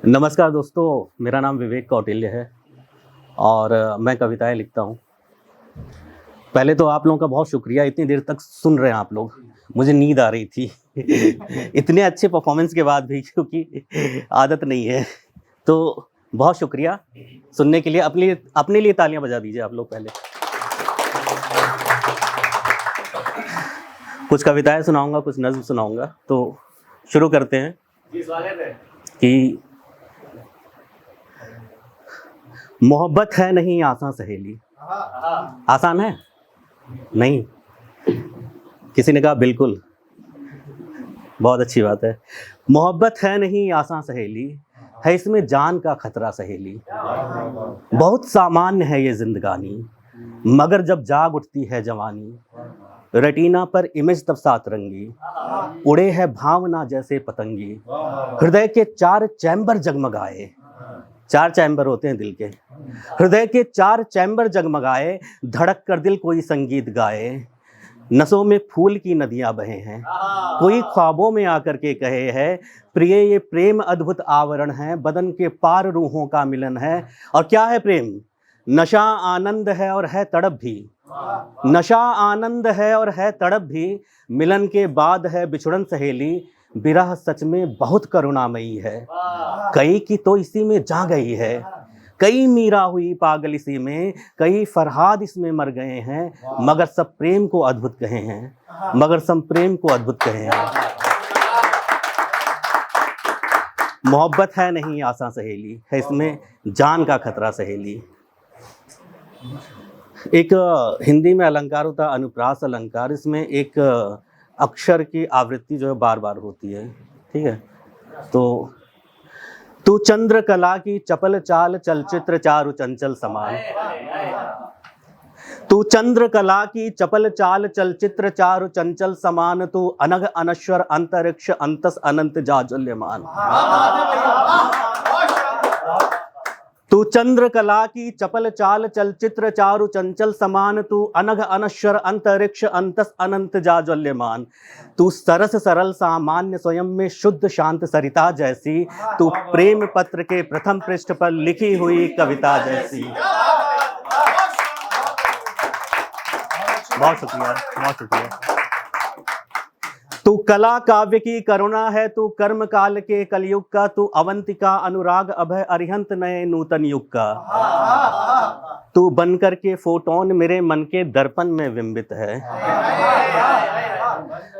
नमस्कार दोस्तों, मेरा नाम विवेक कौटिल्य है और मैं कविताएं लिखता हूं। पहले तो आप लोगों का बहुत शुक्रिया, इतनी देर तक सुन रहे हैं आप लोग। मुझे नींद आ रही थी इतने अच्छे परफॉर्मेंस के बाद भी, क्योंकि आदत नहीं है। तो बहुत शुक्रिया सुनने के लिए। अपने लिए तालियां बजा दीजिए आप लोग। पहले कुछ कविताएं सुनाऊंगा, कुछ नज़्म सुनाऊंगा। तो शुरू करते हैं कि मोहब्बत है नहीं आसान सहेली। आसान है नहीं? किसी ने कहा बिल्कुल, बहुत अच्छी बात है। मोहब्बत है नहीं आसान सहेली, है इसमें जान का खतरा सहेली। बहुत सामान्य है ये जिंदगानी, मगर जब जाग उठती है जवानी, रेटिना पर इमेज तब सातरंगी, उड़े है भावना जैसे पतंगी। हृदय के 4 चैम्बर जगमगाए, 4 चैम्बर होते हैं दिल के। हृदय के 4 चैम्बर जगमगाए, धड़क कर दिल कोई संगीत गाए। नसों में फूल की नदियां बहे हैं, कोई ख्वाबों में आकर के कहे है, प्रिय ये प्रेम अद्भुत आवरण है, बदन के पार रूहों का मिलन है। और क्या है प्रेम? नशा आनंद है और है तड़प भी। नशा आनंद है और है तड़प भी, मिलन के बाद है बिछुड़न सहेली। विरह सच में बहुत करुणामयी है, कई की तो इसी में जा गई है। कई मीरा हुई पागल इसी में, कई फरहाद इसमें मर गए हैं, मगर सब प्रेम को अद्भुत कहे हैं, मगर सब प्रेम को अद्भुत कहे हैं। मोहब्बत है नहीं आसान सहेली, है इसमें जान का खतरा सहेली। एक हिंदी में अलंकार होता है अनुप्रास अलंकार। इसमें एक अक्षर की आवृत्ति जो है बार बार होती है, ठीक है। तो तू चंद्र कला की चपल चाल, चलचित्र चारु चंचल समान। तू चंद्र कला की चपल चाल, चलचित्र चारु चंचल समान। तू अनघ अनश्वर अंतरिक्ष अंतस अनंत जाज्वल्यमान। तू चंद्र कला की चपल चाल, चलचित्र चारु चंचल समान। तू अनघ अनश्वर अंतरिक्ष अंतस अनंत जाज्वल्यमान। तू सरस सरल सामान्य स्वयं में शुद्ध शांत सरिता जैसी। तू प्रेम पत्र के प्रथम पृष्ठ पर लिखी हुई कविता जैसी। बहुत शुक्रिया, बहुत शुक्रिया। तू कला काव्य की करुणा है, तू कर्म काल के कलयुग का। तू अवंतिका अनुराग अभय अरिहंत नए नूतन युग का। तू बनकर के फोटोन मेरे मन के दर्पण में बिंबित है।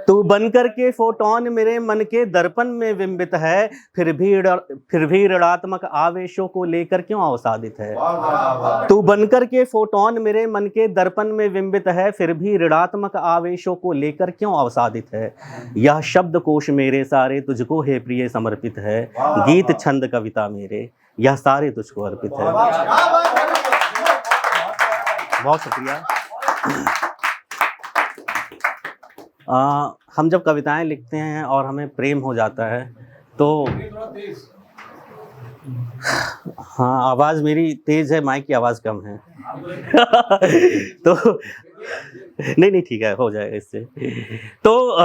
तू बनकर के फोटोन मेरे मन के दर्पण में बिंबित है, फिर भी ऋणात्मक आवेशों को लेकर क्यों अवसादित है। तू बनकर के फोटोन मेरे मन के दर्पण में बिंबित है, फिर भी ऋणात्मक आवेशों को लेकर क्यों अवसादित है। यह शब्दकोश मेरे सारे तुझको हे प्रिय समर्पित है, गीत छंद कविता मेरे यह सारे तुझको अर्पित है। बहुत शुक्रिया। हम जब कविताएं लिखते हैं और हमें प्रेम हो जाता है तो हाँ, आवाज़ मेरी तेज़ है, माइक की आवाज़ कम है तो नहीं ठीक है, हो जाएगा इससे। तो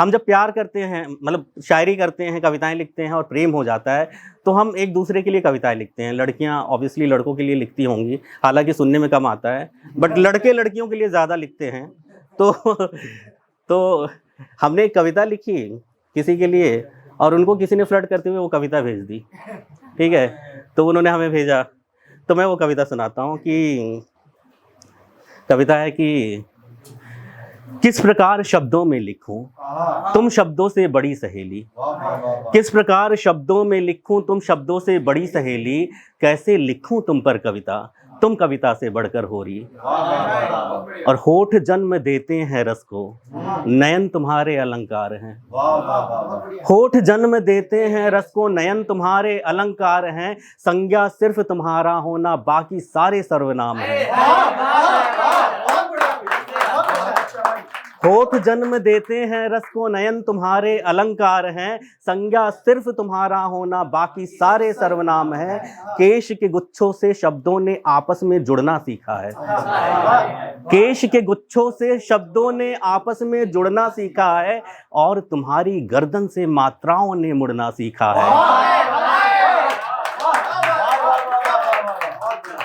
हम जब प्यार करते हैं, मतलब शायरी करते हैं, कविताएं लिखते हैं और प्रेम हो जाता है, तो हम एक दूसरे के लिए कविताएं लिखते हैं। लड़कियां ऑब्वियसली लड़कों के लिए लिखती होंगी, हालांकि सुनने में कम आता है, बट लड़के लड़कियों के लिए ज़्यादा लिखते हैं। तो हमने एक कविता लिखी किसी के लिए और उनको किसी ने फ्लर्ट करते हुए वो कविता भेज दी, ठीक है। तो उन्होंने हमें भेजा, तो मैं वो कविता सुनाता हूँ। कि कविता है कि किस प्रकार शब्दों में लिखूं तुम शब्दों से बड़ी सहेली। किस प्रकार शब्दों में लिखूं तुम शब्दों से बड़ी सहेली। कैसे लिखूं तुम पर कविता, तुम कविता से बढ़कर हो रही। और होठ जन्म देते हैं रस को, नयन तुम्हारे अलंकार हैं। होठ जन्म देते हैं रस को, नयन तुम्हारे अलंकार हैं। संज्ञा सिर्फ तुम्हारा होना, बाकी सारे सर्वनाम हैं। होठ जन्म देते हैं रस को, नयन तुम्हारे अलंकार हैं। संज्ञा सिर्फ तुम्हारा होना, बाकी सारे सर्वनाम हैं। केश के गुच्छों से शब्दों ने आपस में जुड़ना सीखा है। केश के गुच्छों से शब्दों ने आपस में जुड़ना सीखा है, और तुम्हारी गर्दन से मात्राओं ने मुड़ना सीखा है।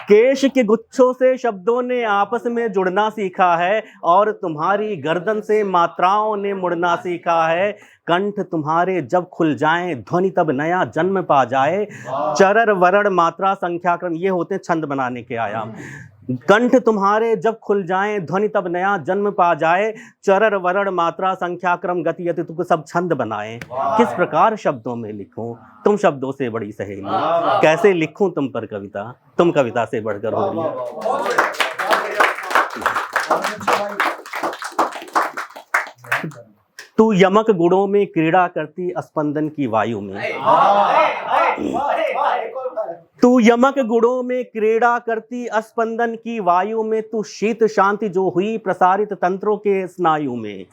केश के गुच्छों से शब्दों ने आपस में जुड़ना सीखा है और तुम्हारी गर्दन से मात्राओं ने मुड़ना सीखा है। कंठ तुम्हारे जब खुल जाएं ध्वनि तब नया जन्म पा जाए। चरर वरण मात्रा संख्या क्रम, ये होते हैं छंद बनाने के आयाम। कंठ तुम्हारे जब खुल जाएं ध्वनि तब नया जन्म पा जाए। चरर वरण मात्रा संख्या क्रम गति अति तुक सब छंद बनाए। किस प्रकार शब्दों में लिखूं तुम शब्दों से बड़ी सहेली। कैसे लिखूं तुम पर कविता तुम कविता से बढ़कर होली। तू यमक गुणों में क्रीड़ा करती स्पंदन की वायु में। तू यमक गुणों में क्रीड़ा करती स्पंदन की वायु में। तू शीत शांति जो हुई प्रसारित तंत्रों के स्नायु में।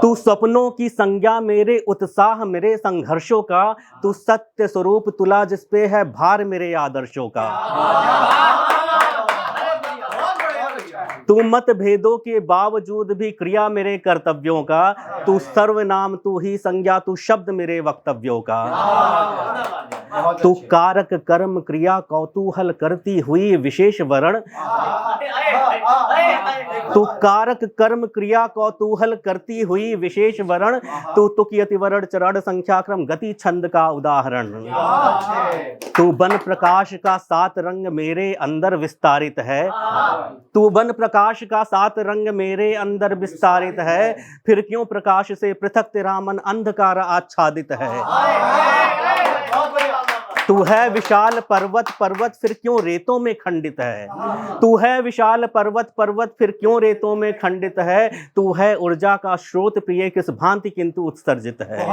तू स्वप्नों की संज्ञा मेरे उत्साह मेरे संघर्षों का। तू सत्य स्वरूप तुला जिसपे है भार मेरे आदर्शों का। तू मत भेदों के बावजूद भी क्रिया मेरे कर्तव्यों का। तू सर्वनाम तू ही संज्ञा तू शब्द मेरे वक्तव्यों का। तू कारक कर्म क्रिया कौतूहल करती हुई विशेष वर्ण। तू कारक कर्म क्रिया कौतूहल करती हुई विशेष वर्ण। तू तुक वर्ण चरण संख्या क्रम गति छंद का उदाहरण। तू बन प्रकाश का सात रंग मेरे अंदर विस्तारित है। तू बन प्रकाश का सात रंग मेरे अंदर विस्तारित है। फिर क्यों प्रकाश से पृथक तेरा मन अंधकार आच्छादित है। तू है विशाल पर्वत पर्वत फिर क्यों रेतों में खंडित है। तू है विशाल पर्वत पर्वत फिर क्यों रेतों में खंडित है। तू है ऊर्जा का स्रोत प्रिय किस भांति किंतु उत्सर्जित है।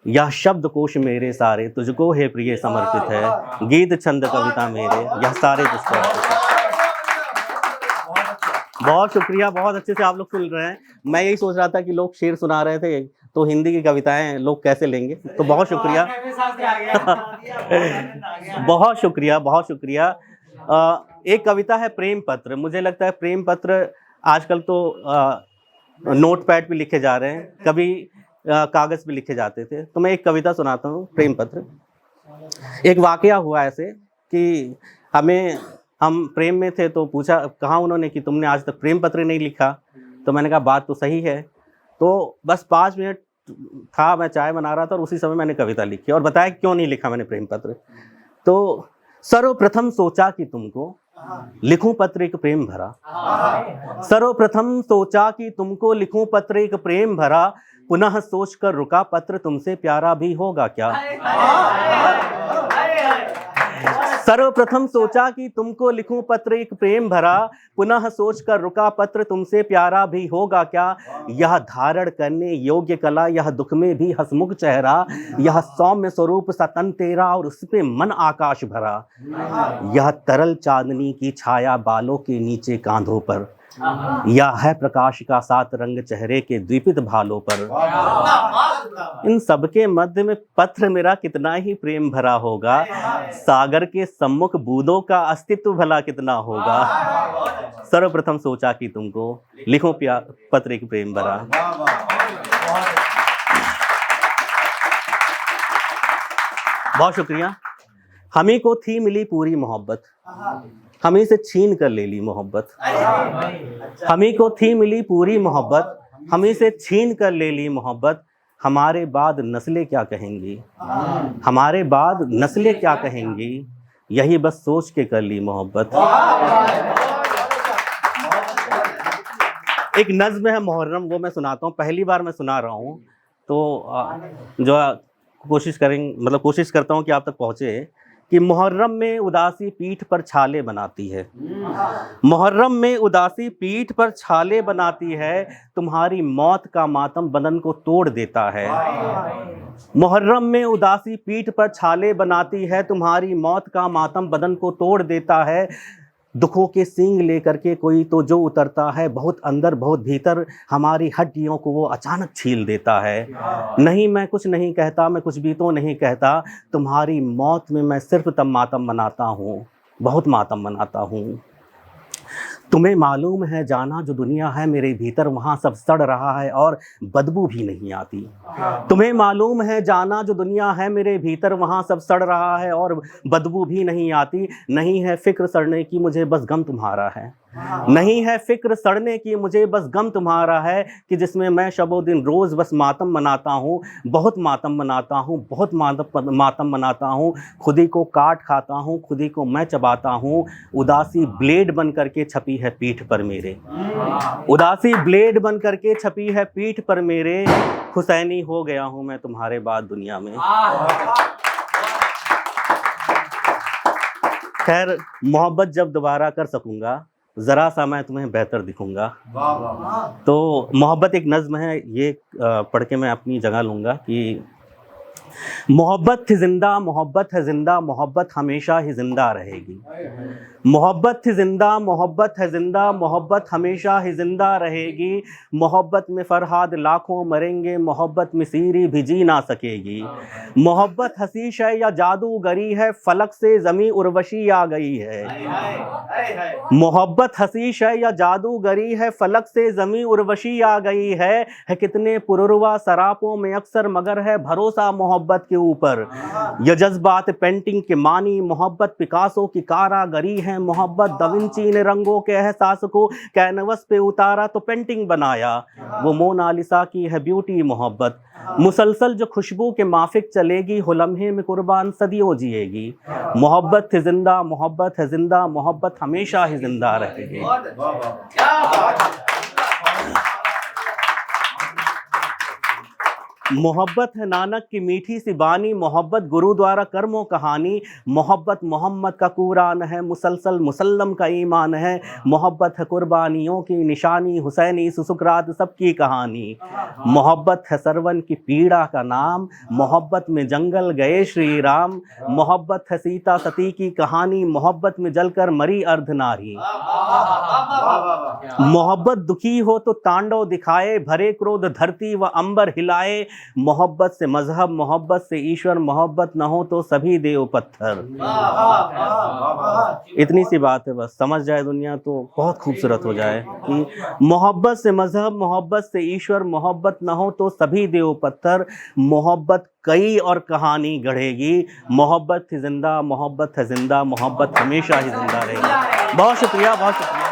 यह शब्द कोश मेरे सारे तुझको है प्रिय समर्पित है। गीत छंद कविता मेरे यह सारे तुझको अर्पित है। बहुत शुक्रिया, बहुत अच्छे से आप लोग सुन रहे हैं। मैं यही सोच रहा था कि लोग शेर सुना रहे थे तो हिंदी की कविताएं लोग कैसे लेंगे, तो बहुत शुक्रिया। बहुत शुक्रिया, बहुत शुक्रिया। एक कविता है प्रेम पत्र। मुझे लगता है प्रेम पत्र आजकल तो नोट पैड पे लिखे जा रहे हैं, कभी कागज पे लिखे जाते थे। तो मैं एक कविता सुनाता हूँ, प्रेम पत्र। एक वाकया हुआ ऐसे कि हम प्रेम में थे तो पूछा कहा उन्होंने कि तुमने आज तक प्रेम पत्र नहीं लिखा। तो मैंने कहा बात तो सही है। तो बस 5 मिनट था, मैं चाय बना रहा था और उसी समय मैंने कविता लिखी और बताया क्यों नहीं लिखा मैंने प्रेम पत्र। तो सर्वप्रथम सोचा कि तुमको लिखूं पत्र एक प्रेम भरा। सर्वप्रथम सोचा कि तुमको लिखूं पत्र एक प्रेम भरा। पुनः सोच कर रुका पत्र तुमसे प्यारा भी होगा क्या। सर्वप्रथम सोचा कि तुमको लिखूं पत्र एक प्रेम भरा। पुनः सोच कर रुका पत्र तुमसे प्यारा भी होगा क्या। यह धारण करने योग्य कला यह दुख में भी हंसमुख चेहरा। यह सौम्य स्वरूप सतन तेरा और उस पे मन आकाश भरा। यह तरल चांदनी की छाया बालों के नीचे कांधों पर। यह है प्रकाश का सात रंग चेहरे के द्वीपित भालों पर। इन सबके मध्य में पत्र मेरा कितना ही प्रेम भरा होगा। सागर के सम्मुख बूंदों का अस्तित्व भला कितना होगा। सर्वप्रथम सोचा कि तुमको लिखो पत्र एक प्रेम भरा। बहुत शुक्रिया। हमी को थी मिली पूरी मोहब्बत, हमी से छीन कर ले ली मोहब्बत। हमी को थी मिली पूरी मोहब्बत, हमी से छीन कर ले ली मोहब्बत। हमारे बाद नस्लें क्या कहेंगी, हमारे बाद नस्लें क्या कहेंगी। यही बस सोच के कर ली मोहब्बत। एक नज्म है मुहर्रम, वो मैं सुनाता हूँ। पहली बार मैं सुना रहा हूँ तो जो कोशिश करेंगे, मतलब कोशिश करता हूँ कि आप तक पहुँचे। कि मुहर्रम में उदासी पीठ पर छाले बनाती है। मुहर्रम में उदासी पीठ पर छाले बनाती है। तुम्हारी मौत का मातम बदन को तोड़ देता है। मुहर्रम में उदासी पीठ पर छाले बनाती है। तुम्हारी मौत का मातम बदन को तोड़ देता है। दुखों के सींग लेकर के कोई तो जो उतरता है बहुत अंदर बहुत भीतर, हमारी हड्डियों को वो अचानक छील देता है। नहीं मैं कुछ नहीं कहता, मैं कुछ भी तो नहीं कहता। तुम्हारी मौत में मैं सिर्फ तब मातम मनाता हूँ, बहुत मातम मनाता हूँ। तुम्हें मालूम है जाना जो दुनिया है मेरे भीतर वहाँ सब सड़ रहा है और बदबू भी नहीं आती। तुम्हें मालूम है जाना जो दुनिया है मेरे भीतर वहाँ सब सड़ रहा है और बदबू भी नहीं आती। नहीं है फिक्र सड़ने की मुझे बस गम तुम्हारा है, नहीं है फिक्र सड़ने की मुझे बस गम तुम्हारा है, कि जिसमें मैं शबो दिन रोज़ बस मातम मनाता हूँ, बहुत मातम मनाता हूँ, बहुत मातम मनाता हूँ। खुद ही को काट खाता हूँ, खुद ही को मैं चबाता हूँ। उदासी ब्लेड बन करके छपी है पीठ पर मेरे, उदासी ब्लेड बन करके छपी है पीठ पर मेरे। हुसैनी हो गया हूँ मैं तुम्हारे बाद दुनिया में। खैर, मोहब्बत जब दोबारा कर सकूंगा ज़रा सा मैं तुम्हें बेहतर दिखूंगा। तो मोहब्बत एक नज़्म है, ये पढ़ के मैं अपनी जगह लूँगा कि मोहब्बत थी जिंदा, मोहब्बत है जिंदा, मोहब्बत हमेशा ही जिंदा रहेगी। मोहब्बत थी जिंदा, मोहब्बत है जिंदा, मोहब्बत हमेशा ही जिंदा रहेगी। मोहब्बत में फरहाद लाखों मरेंगे, मोहब्बत में सीरी भी जी ना सकेगी। मोहब्बत हसीश है या जादूगरी है, फलक से ज़मीं उर्वशी आ गई है। मोहब्बत हसीश है या जादूगरी है, फलक से ज़मीं उर्वशी आ गई है। कितने पुरुरवा सरापों में अक्सर मगर है भरोसा मोहब्बत के ऊपर। यह जज्बात पेंटिंग के मानी, मोहब्बत पिकासो की कारागरी है। मोहब्बत दा विंची ने रंगों के एहसास को कैनवस पे उतारा तो पेंटिंग बनाया। वो मोनालिसा की है ब्यूटी मोहब्बत, मुसलसल जो खुशबू के माफिक चलेगी, हो लम्हे में कुर्बान सदियों जिएगी। मोहब्बत है जिंदा, मोहब्बत है जिंदा, मोहब्बत हमेशा ही जिंदा रहेगी। मोहब्बत है नानक की मीठी सी बानी, मोहब्बत गुरु द्वारा कर्मों कहानी। मोहब्बत मोहम्मद का कुरान है, मुसलसल मुसल्लम का ईमान है। मोहब्बत है कुर्बानियों की निशानी, हुसैनी सुसुकरात सबकी कहानी। मोहब्बत है सरवन की पीड़ा का नाम, मोहब्बत में जंगल गए श्री राम। मोहब्बत है सीता सती की कहानी, मोहब्बत में जलकर मरी अर्धनारी। मोहब्बत दुखी हो तो तांडव दिखाए, भरे क्रोध धरती व अंबर हिलाए। मोहब्बत से मजहब, मोहब्बत से ईश्वर, मोहब्बत न हो तो सभी देव पत्थर। इतनी सी बात है, बस समझ जाए दुनिया तो बहुत खूबसूरत हो जाए कि मोहब्बत से मजहब, मोहब्बत से ईश्वर, मोहब्बत न हो तो सभी देव पत्थर। मोहब्बत कई और कहानी गढ़ेगी। मोहब्बत ही जिंदा, मोहब्बत है जिंदा, मोहब्बत हमेशा ही जिंदा रहेगी। बहुत शुक्रिया, बहुत शुक्रिया।